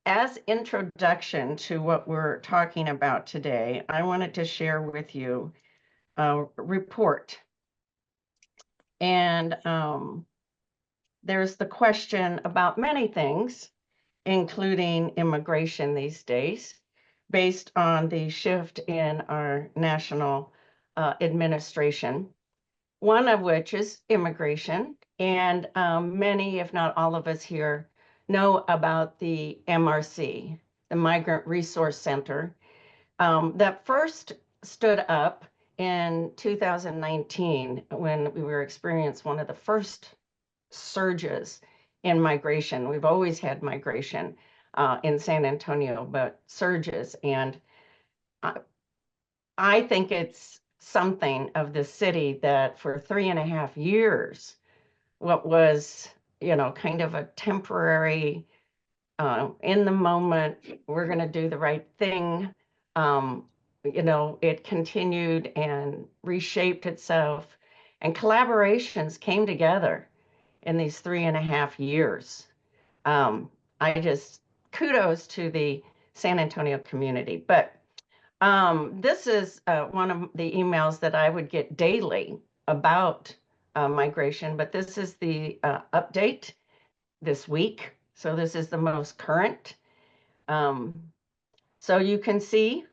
as introduction to what we're talking about today, I wanted to share with you a report. And there's the question about many things, including immigration these days, based on the shift in our national administration, one of which is immigration. And many, if not all of us here, know about the MRC, the Migrant Resource Center, that first stood up in 2019 when we were experiencing one of the first surges in migration. We've always had migration in San Antonio, but surges. And I think it's something of the city that for 3.5 years, what was, kind of a temporary, in the moment, we're going to do the right thing. It continued and reshaped itself, and collaborations came together in these 3.5 years. I just kudos to the San Antonio community. But this is one of the emails that I would get daily about migration, but this is the update this week. So this is the most current. So you can see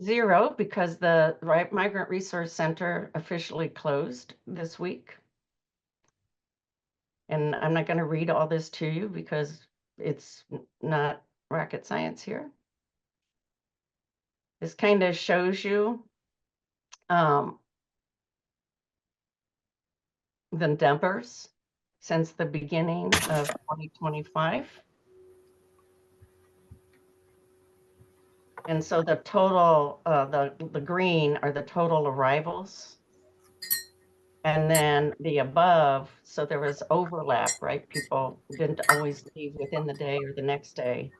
0 because the Migrant Resource Center officially closed this week. And I'm not going to read all this to you because it's not rocket science here. This kind of shows you the numbers since the beginning of 2025. And so the total, the green are the total arrivals. And then the above, so there was overlap, right? People didn't always leave within the day or the next day,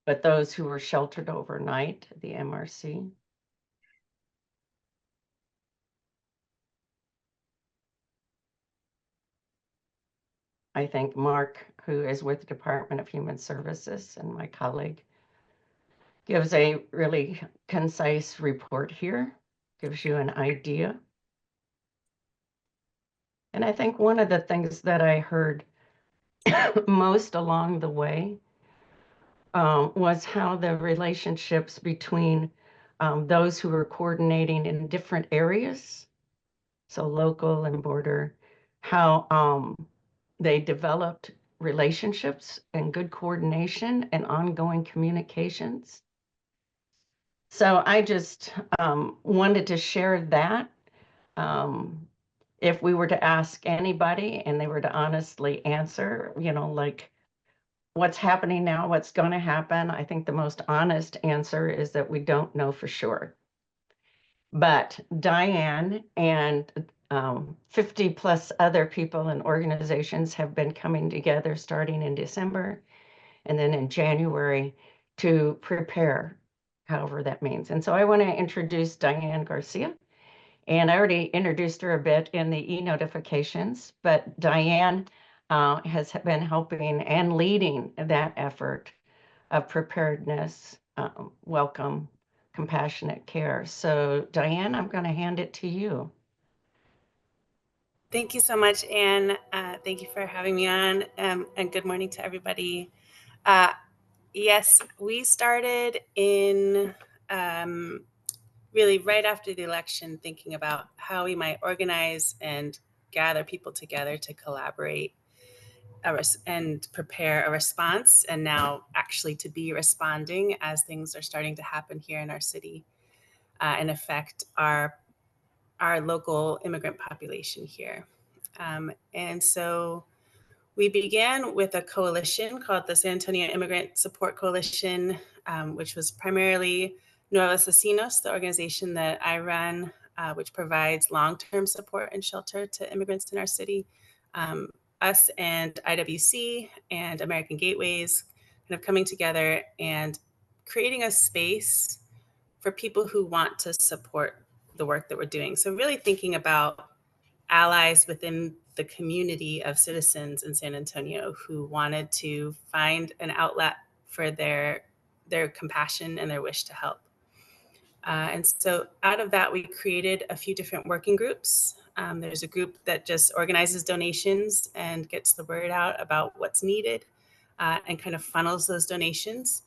but those who were sheltered overnight at the MRC. I think Mark, who is with the Department of Human Services, and my colleague, gives a really concise report here, gives you an idea. And I think one of the things that I heard most along the way was how the relationships between those who were coordinating in different areas, so local and border, how they developed relationships and good coordination and ongoing communications. So I just wanted to share that. If we were to ask anybody and they were to honestly answer, like what's happening now, what's going to happen, I think the most honest answer is that we don't know for sure. But Dianne and 50 plus other people and organizations have been coming together starting in December and then in January to prepare, however that means. And so I want to introduce Dianne Garcia. And I already introduced her a bit in the e-notifications, but Dianne has been helping and leading that effort of preparedness, welcome, compassionate care. So Dianne, I'm going to hand it to you. Thank you so much, Anne. Thank you for having me on, and good morning to everybody. Yes, we started in really right after the election, thinking about how we might organize and gather people together to collaborate and prepare a response, and now actually to be responding as things are starting to happen here in our city and affect our local immigrant population here. And so we began with a coalition called the San Antonio Immigrant Support Coalition, which was primarily Nuevos Vecinos, the organization that I run, which provides long-term support and shelter to immigrants in our city. Us and IWC and American Gateways kind of coming together and creating a space for people who want to support the work that we're doing. So really thinking about allies within the community of citizens in San Antonio who wanted to find an outlet for their compassion and their wish to help. And so out of that, we created a few different working groups. There's a group that just organizes donations and gets the word out about what's needed and kind of funnels those donations.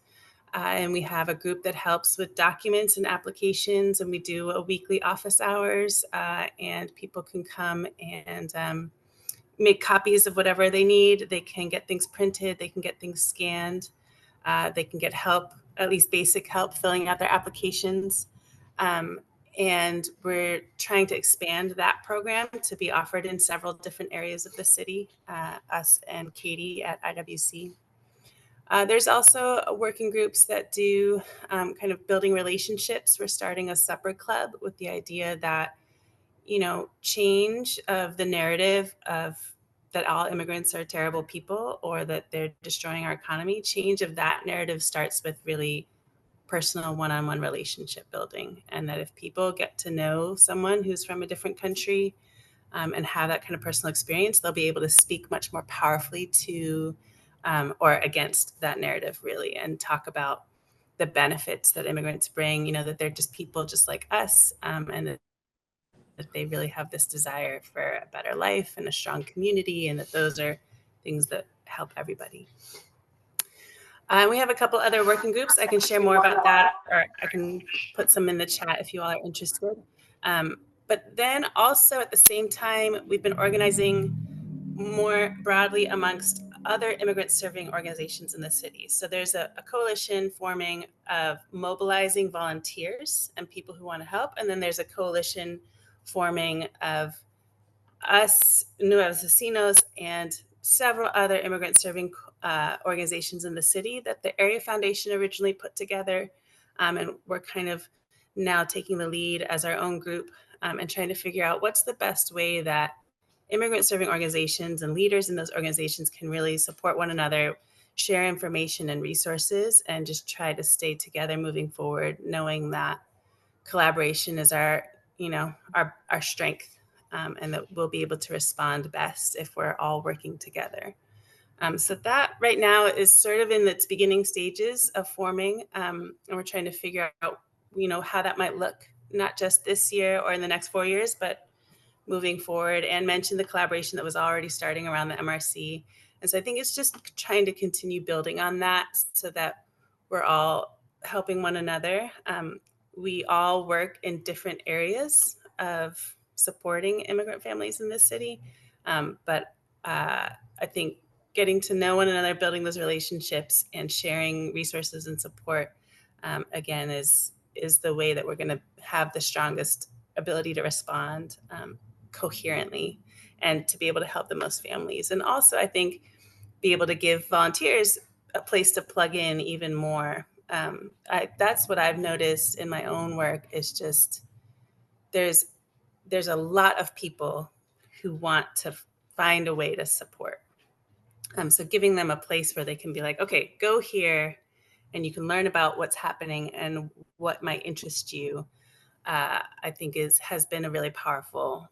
And we have a group that helps with documents and applications, and we do a weekly office hours, and people can come and make copies of whatever they need. They can get things printed, they can get things scanned, they can get help, at least basic help, filling out their applications. And we're trying to expand that program to be offered in several different areas of the city, us and Katie at IWC. There's also working groups that do kind of building relationships. We're starting a supper club with the idea that, change of the narrative of that all immigrants are terrible people or that they're destroying our economy. Change of that narrative starts with really personal one-on-one relationship building. And that if people get to know someone who's from a different country and have that kind of personal experience, they'll be able to speak much more powerfully to or against that narrative, really, and talk about the benefits that immigrants bring, that they're just people just like us, and that they really have this desire for a better life and a strong community, and that those are things that help everybody. We have a couple other working groups. I can share more about that, or I can put some in the chat if you all are interested. But then also at the same time, we've been organizing more broadly amongst other immigrant serving organizations in the city. So there's a coalition forming of mobilizing volunteers and people who want to help. And then there's a coalition forming of us, Nuevos Vecinos, and several other immigrant serving organizations in the city that the Area Foundation originally put together. And we're kind of now taking the lead as our own group and trying to figure out what's the best way that immigrant serving organizations and leaders in those organizations can really support one another, share information and resources, and just try to stay together moving forward, knowing that collaboration is our strength, and that we'll be able to respond best if we're all working together. So that right now is sort of in its beginning stages of forming, and we're trying to figure out, how that might look, not just this year or in the next 4 years, but moving forward, and mention the collaboration that was already starting around the MRC. And so I think it's just trying to continue building on that so that we're all helping one another. We all work in different areas of supporting immigrant families in this city. But I think getting to know one another, building those relationships, and sharing resources and support, again, is the way that we're going to have the strongest ability to respond coherently and to be able to help the most families. And also, I think, be able to give volunteers a place to plug in even more. That's what I've noticed in my own work, is just there's a lot of people who want to find a way to support. So giving them a place where they can be like, okay, go here and you can learn about what's happening and what might interest you, I think has been a really powerful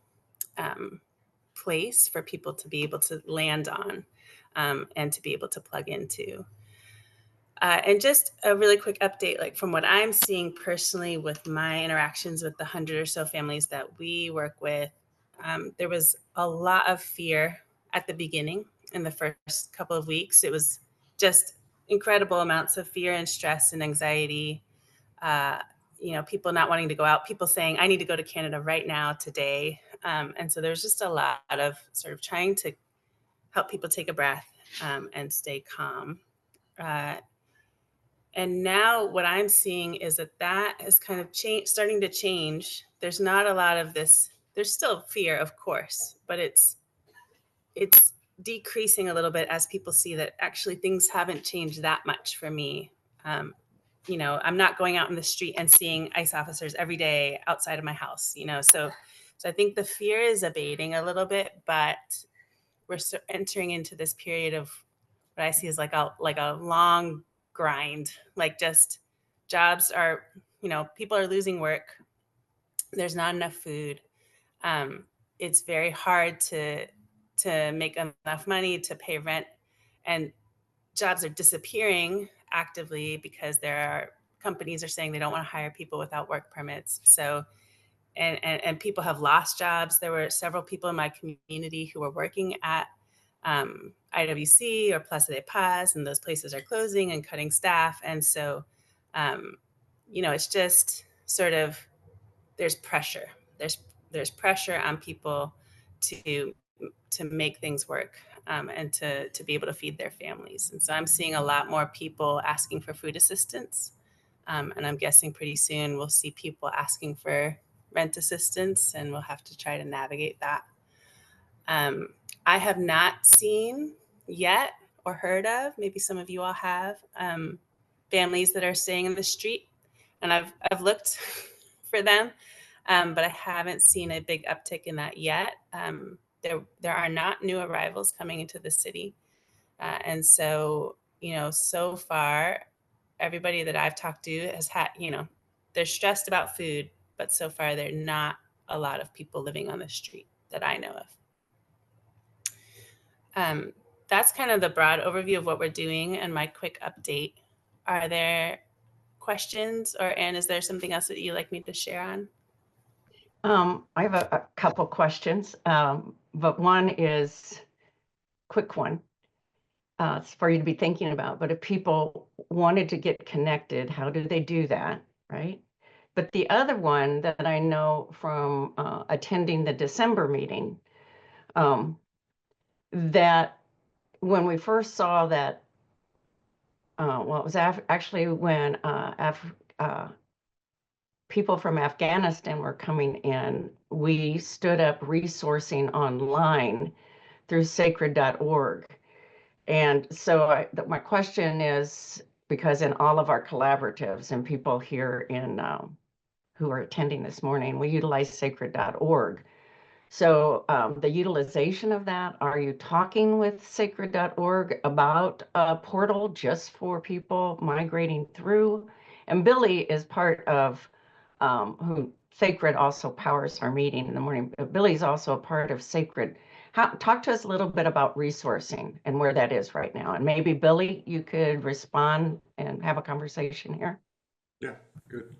place for people to be able to land on and to be able to plug into. And just a really quick update, like from what I'm seeing personally with my interactions with the 100 or so families that we work with, there was a lot of fear at the beginning. In the first couple of weeks, it was just incredible amounts of fear and stress and anxiety. People not wanting to go out, people saying, I need to go to Canada right now, today. And so there's just a lot of sort of trying to help people take a breath and stay calm. And now what I'm seeing is that is kind of starting to change. There's not a lot of this. There's still fear, of course, but it's decreasing a little bit as people see that actually things haven't changed that much for me. I'm not going out in the street and seeing ICE officers every day outside of my house, so I think the fear is abating a little bit, but we're entering into this period of what I see as like a long grind, like just jobs are, people are losing work. There's not enough food. it's very hard to make enough money to pay rent, and jobs are disappearing actively because there are companies are saying they don't want to hire people without work permits. So and people have lost jobs. There were several people in my community who were working at IWC or Plaza de Paz, and those places are closing and cutting staff. And so, it's just sort of, there's pressure. There's pressure on people to make things work, and to be able to feed their families. And so I'm seeing a lot more people asking for food assistance. And I'm guessing pretty soon we'll see people asking for rent assistance, and we'll have to try to navigate that. I have not seen yet or heard of, maybe some of you all have, families that are staying in the street, and I've looked for them, but I haven't seen a big uptick in that yet. There are not new arrivals coming into the city, and so so far, everybody that I've talked to has had, they're stressed about food, but so far there are not a lot of people living on the street that I know of. That's kind of the broad overview of what we're doing and my quick update. Are there questions, Anne, is there something else that you'd like me to share on? I have a couple questions, but one is quick one. It's for you to be thinking about, but if people wanted to get connected, how do they do that, right? But the other one that I know from attending the December meeting, that when we first saw that, well, it was actually when people from Afghanistan were coming in, we stood up resourcing online through sacred.org. And so my question is, because in all of our collaboratives and people here in who are attending this morning, we utilize sacred.org. So the utilization of that, are you talking with sacred.org about a portal just for people migrating through? And Billy is part of who Sacred also powers our meeting in the morning. Billy's also a part of Sacred. Talk to us a little bit about resourcing and where that is right now. And maybe Billy, you could respond and have a conversation here. Yeah, good.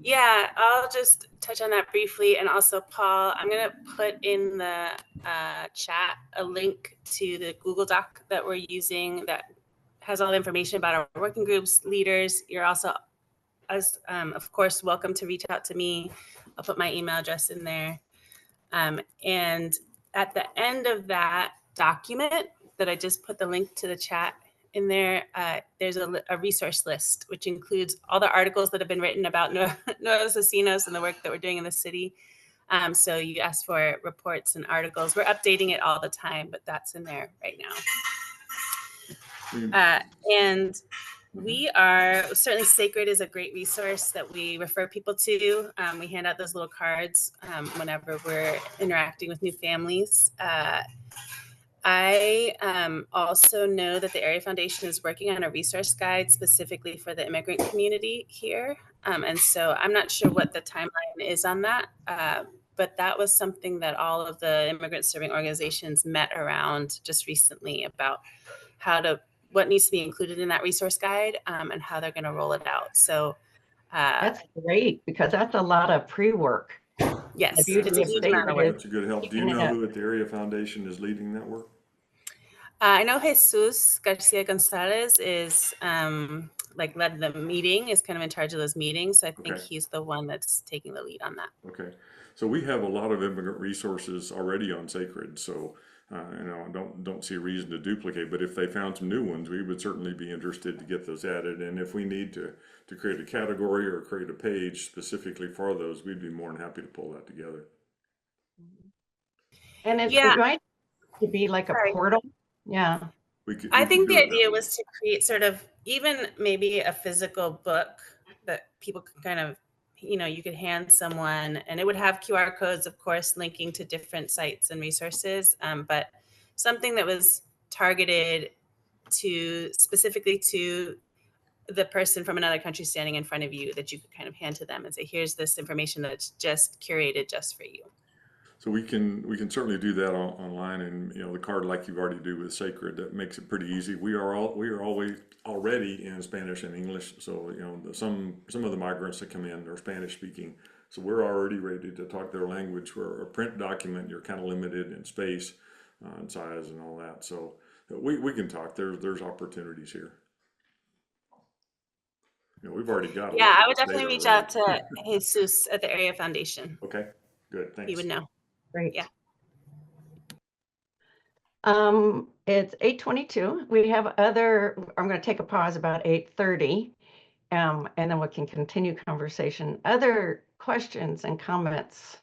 Yeah, I'll just touch on that briefly. And also, Paul, I'm going to put in the chat a link to the Google Doc that we're using that has all the information about our working groups, leaders. You're also, of course, welcome to reach out to me. I'll put my email address in there. And at the end of that document that I just put the link to the chat in there, there's a resource list, which includes all the articles that have been written about Nuevos Vecinos and the work that we're doing in the city. So you asked for reports and articles. We're updating it all the time, but that's in there right now. And we are certainly, Sacred is a great resource that we refer people to. We hand out those little cards whenever we're interacting with new families. I also know that the Area Foundation is working on a resource guide specifically for the immigrant community here. And so I'm not sure what the timeline is on that, but that was something that all of the immigrant serving organizations met around just recently about what needs to be included in that resource guide, and how they're going to roll it out. So that's great, because that's a lot of pre-work. Yes, it's a huge amount of work. That's a good help. Do you know who at the Area Foundation is leading that work? I know Jesus Garcia Gonzalez is led the meeting, is kind of in charge of those meetings. So I think he's the one that's taking the lead on that. Okay. So we have a lot of immigrant resources already on Sacred. So I don't see a reason to duplicate, but if they found some new ones, we would certainly be interested to get those added. And if we need to create a category or create a page specifically for those, we'd be more than happy to pull that together. And it might be like a portal. Yeah. I think the idea was to create sort of even maybe a physical book that people could kind of, you could hand someone, and it would have QR codes, of course, linking to different sites and resources, but something that was targeted specifically to the person from another country standing in front of you, that you could kind of hand to them and say, here's this information that's just curated just for you. So we can certainly do that online, and the card like you've already do with Sacred, that makes it pretty easy. We are always already in Spanish and English, so some of the migrants that come in are Spanish speaking, so we're already ready to talk their language. For a print document, you're kind of limited in space and size and all that, so we can talk. There's opportunities here. We've already got a Yeah, lot I of would this definitely data reach already. out to Jesus at the Area Foundation. Okay, good, He thanks. would know. Great. Yeah. It's 8:22. We have I'm going to take a pause about 8:30, and then we can continue conversation. Other questions and comments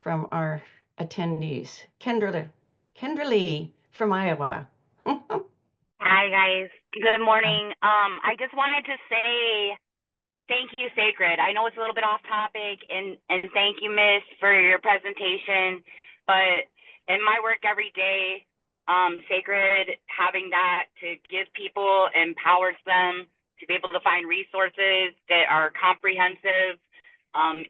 from our attendees? Kendralee from Iowa. Hi, guys. Good morning. I just wanted to say thank you, Sacred. I know it's a little bit off topic, and thank you, Miss, for your presentation. But in my work every day, Sacred, having that to give people empowers them to be able to find resources that are comprehensive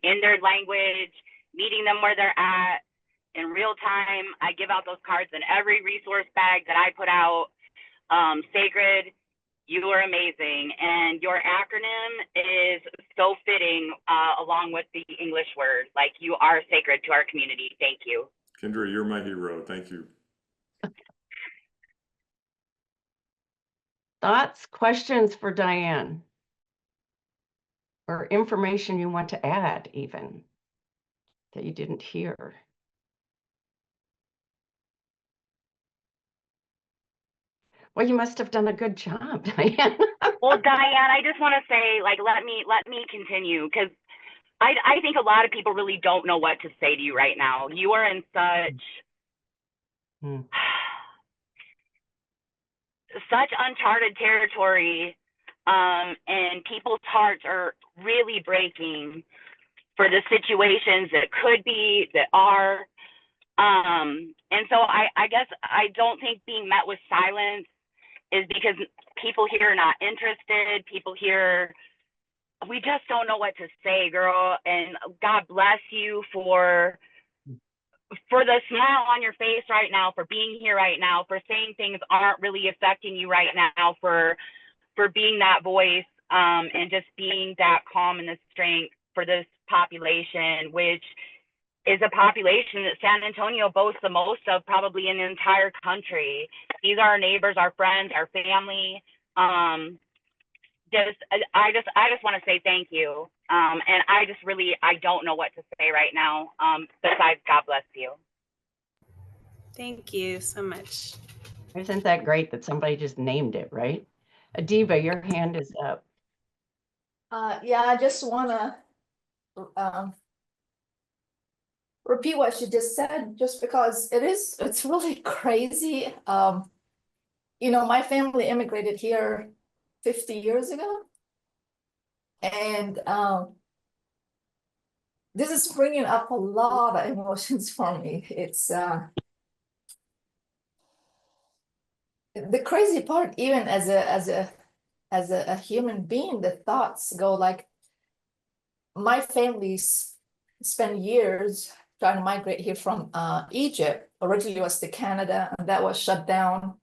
in their language, meeting them where they're at in real time. I give out those cards in every resource bag that I put out. Sacred, you are amazing, and your acronym is so fitting along with the English word. Like, you are sacred to our community. Thank you. Kendra, you're my hero. Thank you. Thoughts, questions for Dianne? Or information you want to add even that you didn't hear? Well, you must have done a good job, Dianne. Well, Dianne, I just want to say, like, let me continue, because I think a lot of people really don't know what to say to you right now. You are in such uncharted territory, and people's hearts are really breaking for the situations that could be, that are. And so I guess I don't think being met with silence is because people here are not interested. People here, we just don't know what to say, girl. And God bless you for the smile on your face right now, for being here right now, for saying things aren't really affecting you right now, for being that voice, and just being that calm and the strength for this population, which is a population that San Antonio boasts the most of probably in the entire country. These are our neighbors, our friends, our family. I just want to say thank you. And I don't know what to say right now, besides God bless you. Thank you so much. Isn't that great that somebody just named it, right? Adiba, your hand is up. Yeah, I just want to repeat what she just said, just because it's really crazy. My family immigrated here 50 years ago, and this is bringing up a lot of emotions for me. It's the crazy part, even as a human being, the thoughts go like, my family's spent years trying to migrate here from Egypt. Originally was to Canada, and that was shut down.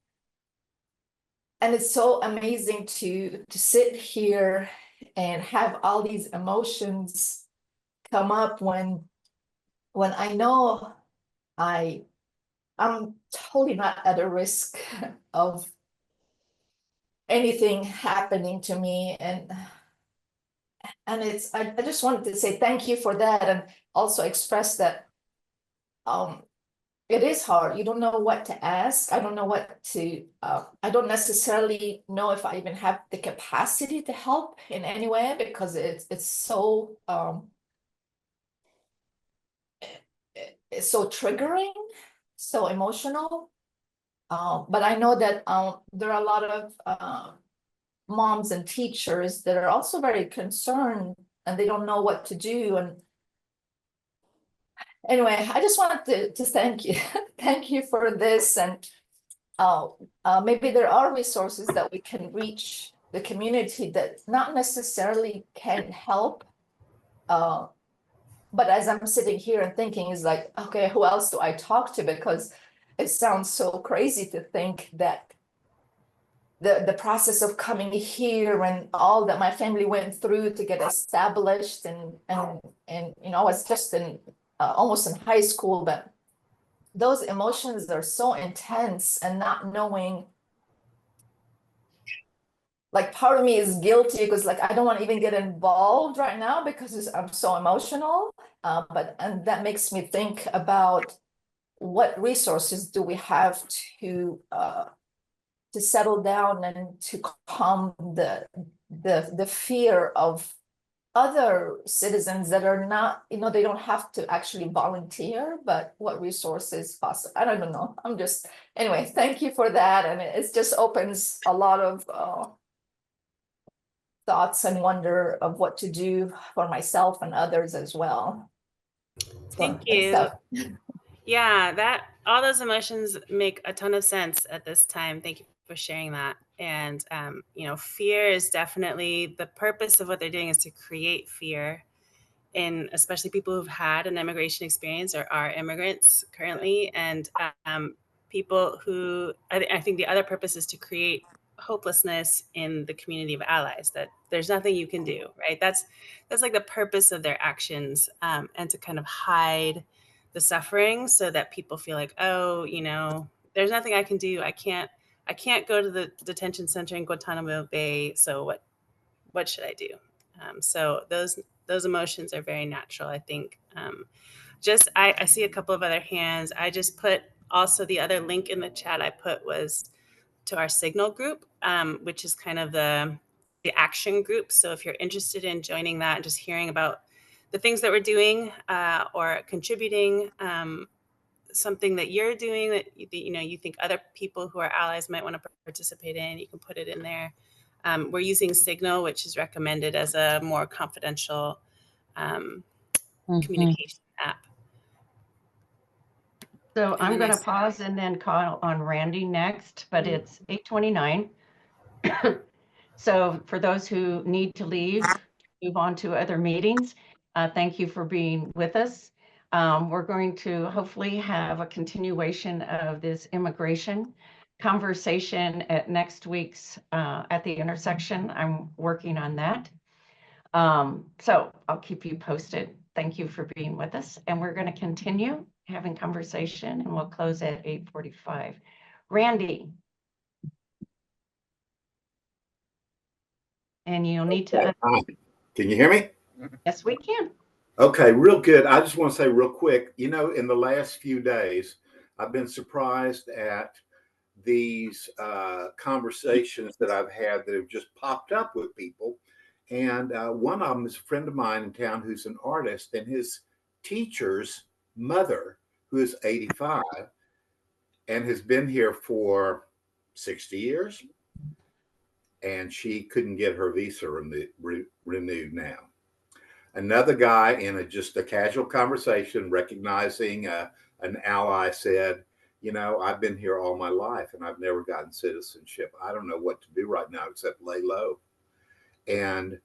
And it's so amazing to sit here and have all these emotions come up when I know I'm totally not at a risk of anything happening to me. And I just wanted to say thank you for that, and also express that it is hard. You don't know what to ask. I don't know what to, I don't necessarily know if I even have the capacity to help in any way, because it's so, it's so triggering, so emotional. But I know that there are a lot of moms and teachers that are also very concerned, and they don't know what to do. And anyway, I just wanted to thank you. Thank you for this. And maybe there are resources that we can reach the community that not necessarily can help But as I'm sitting here and thinking, is like, okay, who else do I talk to? Because it sounds so crazy to think that the process of coming here and all that my family went through to get established, and you know, I was just in almost in high school, but those emotions are so intense, and not knowing, like, part of me is guilty because, like, I don't want to even get involved right now because I'm so emotional. And that makes me think about what resources do we have to settle down and to calm the fear of other citizens that are not, you know, they don't have to actually volunteer, but what resources possible? I don't even know. I'm just, anyway, thank you for that. And it just opens a lot of thoughts and wonder of what to do for myself and others as well. Thank So, you. so, Yeah, that all those emotions make a ton of sense at this time. Thank you for sharing that. And you know, fear is definitely the purpose of what they're doing is to create fear in especially people who've had an immigration experience or are immigrants currently, and people who I think the other purpose is to create hopelessness in the community of allies, that there's nothing you can do, right? That's like the purpose of their actions, and to kind of hide the suffering so that people feel like, oh, you know, there's nothing I can do. I can't go to the detention center in Guantanamo Bay. So what should I do? So those emotions are very natural, I think. I see a couple of other hands. I just put also the other link in the chat I put was to our Signal group, which is kind of the action group. So if you're interested in joining that and just hearing about the things that we're doing or contributing, something that you're doing that you know you think other people who are allies might want to participate in, you can put it in there. We're using Signal, which is recommended as a more confidential communication app. So I'm then going I to pause and then call on Randy next, but it's 8:29. So for those who need to leave, move on to other meetings, thank you for being with us. We're going to hopefully have a continuation of this immigration conversation at next week's at the intersection. I'm working on that. So I'll keep you posted. Thank you for being with us. And we're going to continue having conversation, and we'll close at 8:45. Randy. And you'll need to. Hi. Can you hear me? Yes, we can. Okay, real good. I just want to say real quick, you know, in the last few days, I've been surprised at these conversations that I've had that have just popped up with people. And one of them is a friend of mine in town who's an artist, and his teacher's mother, who is 85 and has been here for 60 years, and she couldn't get her visa renewed now. Another guy in just a casual conversation, recognizing an ally, said, you know, I've been here all my life and I've never gotten citizenship. I don't know what to do right now except lay low. And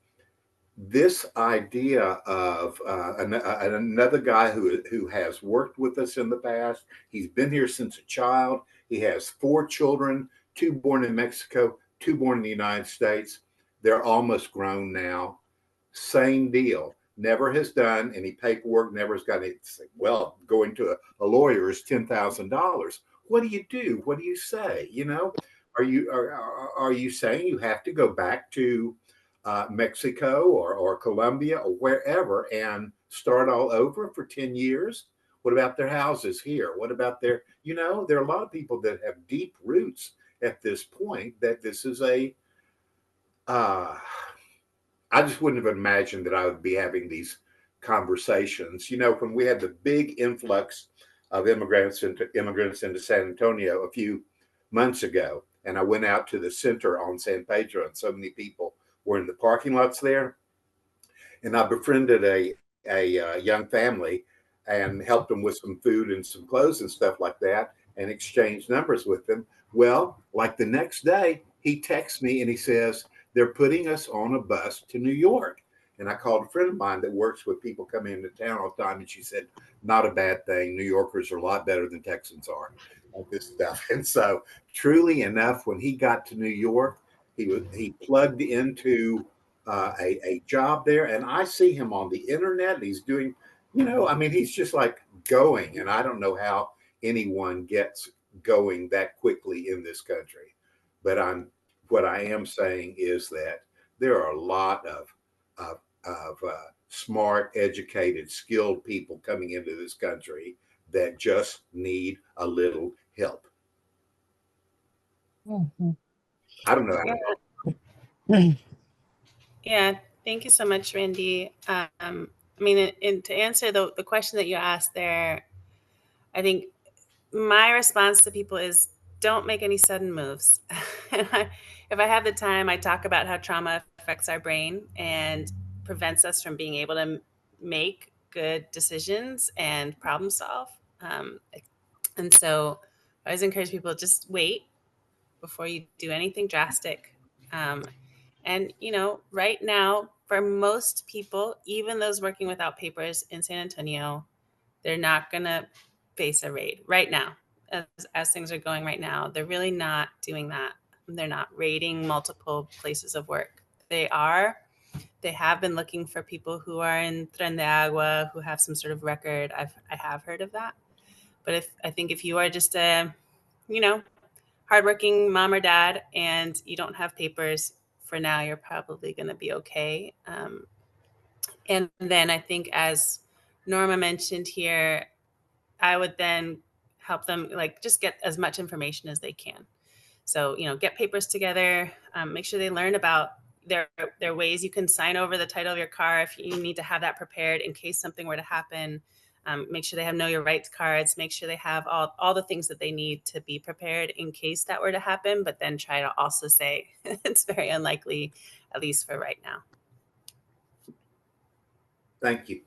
this idea of another guy who has worked with us in the past, he's been here since a child. He has 4 children, 2 born in Mexico, 2 born in the United States. They're almost grown now. Same deal. Never has done any paperwork, never has got any. Well, going to a lawyer is $10,000. What do you do? What do you say? You know, are you saying you have to go back to Mexico or Colombia or wherever and start all over for 10 years? What about their houses here? What about their, you know, there are a lot of people that have deep roots at this point, that this is a, I just wouldn't have imagined that I would be having these conversations. You know, when we had the big influx of immigrants into San Antonio a few months ago, and I went out to the center on San Pedro, and so many people were in the parking lots there, and I befriended a young family and helped them with some food and some clothes and stuff like that, and exchanged numbers with them. Well, like the next day, he texts me and he says, they're putting us on a bus to New York. And I called a friend of mine that works with people coming into town all the time, and she said, not a bad thing. New Yorkers are a lot better than Texans are at this stuff. And so, truly enough, when he got to New York, he plugged into a job there, and I see him on the internet. And he's doing, I mean, he's just like going, and I don't know how anyone gets going that quickly in this country. But what I am saying is that there are a lot of smart, educated, skilled people coming into this country that just need a little help. I don't know how to help. Yeah, thank you so much, Randy. I mean, to answer the question that you asked there, I think my response to people is don't make any sudden moves. If I have the time, I talk about how trauma affects our brain and prevents us from being able to make good decisions and problem solve. And so I always encourage people just wait before you do anything drastic. And, right now, for most people, even those working without papers in San Antonio, they're not going to face a raid right now. As things are going right now, they're really not doing that. They're not raiding multiple places of work. They have been looking for people who are in Tren de Agua, who have some sort of record. I have heard of that. But I think if you are just a, hardworking mom or dad and you don't have papers, for now, you're probably going to be okay. And then I think, as Norma mentioned here, I would then help them just get as much information as they can. So, get papers together, make sure they learn about their ways you can sign over the title of your car if you need to have that prepared in case something were to happen. Make sure they have know your rights cards, make sure they have all the things that they need to be prepared in case that were to happen, but then try to also say it's very unlikely, at least for right now. Thank you.